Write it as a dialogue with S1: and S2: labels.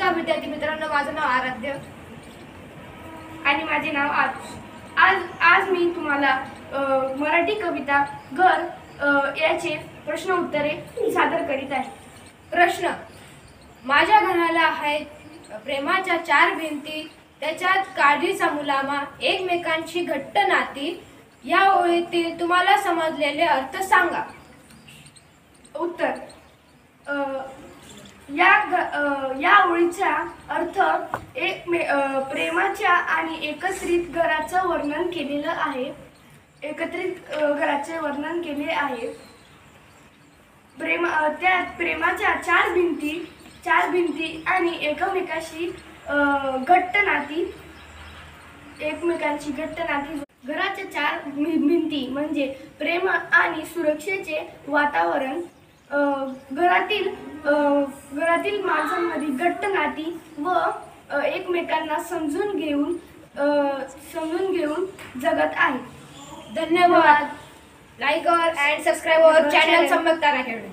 S1: नमस्कार विद्यार्थी मित्रांनो, माझं नाव आराध्य
S2: आणि माझे नाव आज मी तुम्हाला मराठी कविता घर याचे प्रश्न उत्तरे सादर करीत आहे।
S1: प्रश्न। माझ्या घराला आहेत प्रेमाच्या चार भिंती, त्याच्यात काळजीचा मुलामा, एकमेकांची घट्ट नाती। या ओळीतील तुम्हाला समजलेले अर्थ सांगा।
S2: उत्तर। या ओळीचा अर्थ प्रेमाच्या आणि एकत्रित घराचं वर्णन केलेलं आहे। केले आहे। त्या प्रेमाच्या चार भिंती आणि एकमेकांची घट्ट नाती। घराच्या चार भिंती म्हणजे प्रेम आणि सुरक्षेचे वातावरण। घरातील माणसांमध्ये घट्ट नाती व एकमेकांना समजून घेऊन जगत आहे।
S1: धन्यवाद। लाइक और एंड सब्सक्राइब और चैनल सम्यक तारा अकेडमी।